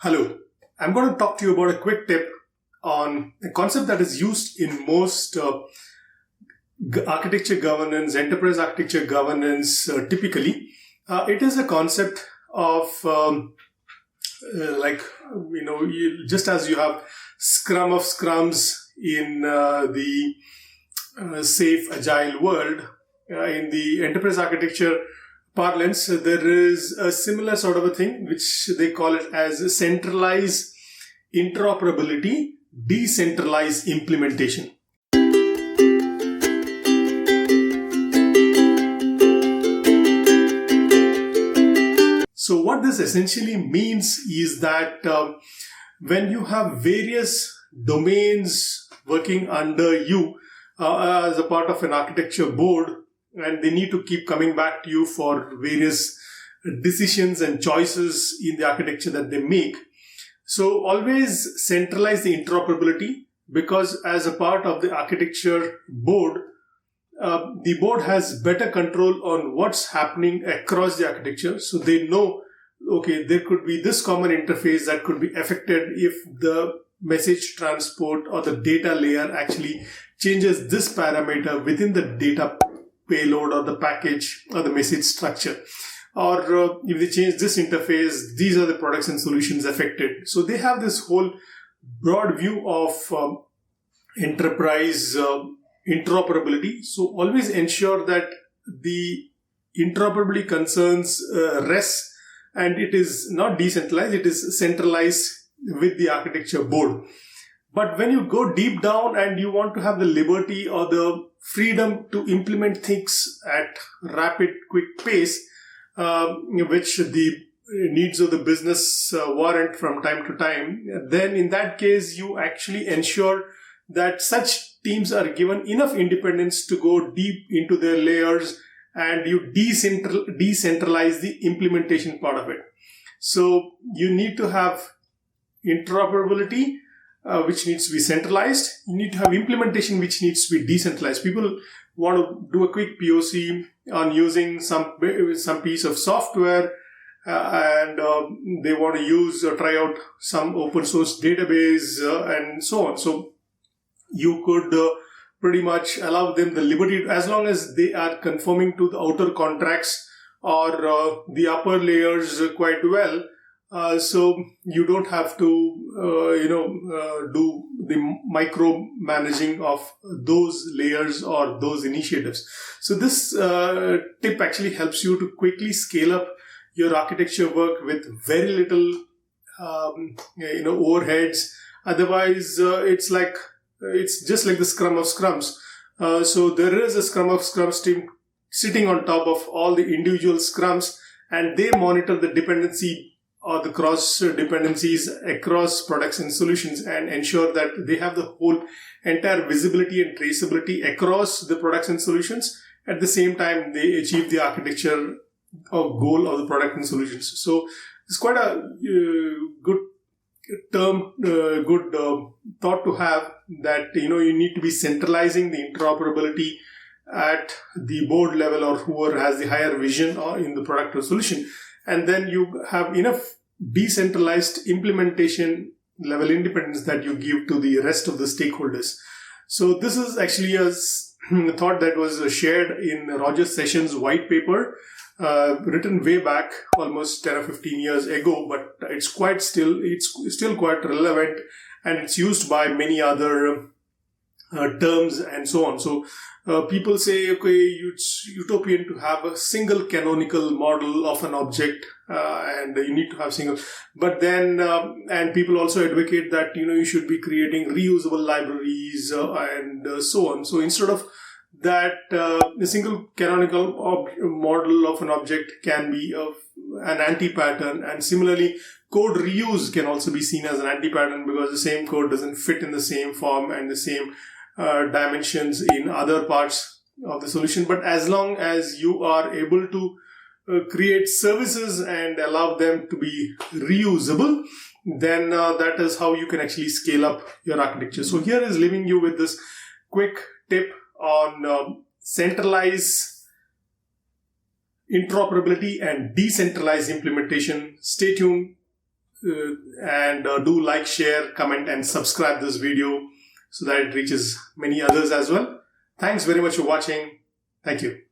Hello, I'm going to talk to you about a quick tip on a concept that is used in most architecture governance, enterprise architecture governance typically. It is a concept of just as you have Scrum of Scrums in the safe agile world, in the enterprise architecture parlance, there is a similar sort of a thing which they call it as centralized interoperability, decentralized implementation. So what this essentially means is that when you have various domains working under you as a part of an architecture board, and they need to keep coming back to you for various decisions and choices in the architecture that they make. So always centralize the interoperability, because as a part of the architecture board, the board has better control on what's happening across the architecture. So they know, okay, there could be this common interface that could be affected if the message transport or the data layer actually changes this parameter within the data payload or the package or the message structure. Or if they change this interface, these are the products and solutions affected. So they have this whole broad view of enterprise interoperability. So always ensure that the interoperability concerns rest, and it is not decentralized, it is centralized with the architecture board. But when you go deep down and you want to have the liberty or the freedom to implement things at rapid, quick pace, which the needs of the business warrant from time to time, then in that case, you actually ensure that such teams are given enough independence to go deep into their layers, and you decentralize the implementation part of it. So you need to have interoperability, which needs to be centralized. You need to have implementation, which needs to be decentralized. People want to do a quick POC on using some piece of software, and they want to use or try out some open source database and so on. So you could pretty much allow them the liberty, as long as they are conforming to the outer contracts or the upper layers quite well. So you don't have to, do the micromanaging of those layers or those initiatives. So this tip actually helps you to quickly scale up your architecture work with very little, overheads. Otherwise, it's just like the Scrum of Scrums. So there is a Scrum of Scrums team sitting on top of all the individual Scrums, and they monitor the dependency or the cross dependencies across products and solutions, and ensure that they have the whole entire visibility and traceability across the products and solutions. At the same time, they achieve the architecture or goal of the product and solutions. So it's quite a good thought to have, that you need to be centralizing the interoperability at the board level, or whoever has the higher vision or in the product or solution. And then you have enough decentralized implementation level independence that you give to the rest of the stakeholders. So this is actually a thought that was shared in Roger Sessions' white paper, written way back, almost 10 or 15 years ago, but it's still quite relevant, and it's used by many other terms and so on. So people say, okay, it's utopian to have a single canonical model of an object, and you need to have single. But then, and people also advocate that you should be creating reusable libraries and so on. So instead of that, a single canonical model of an object can be an anti-pattern, and similarly, code reuse can also be seen as an anti-pattern, because the same code doesn't fit in the same form and the same dimensions in other parts of the solution. But as long as you are able to create services and allow them to be reusable, then that is how you can actually scale up your architecture. So here is leaving you with this quick tip on centralized interoperability and decentralized implementation. Stay tuned. and do like, share, comment, and subscribe this video so that it reaches many others as well. Thanks very much for watching. Thank you.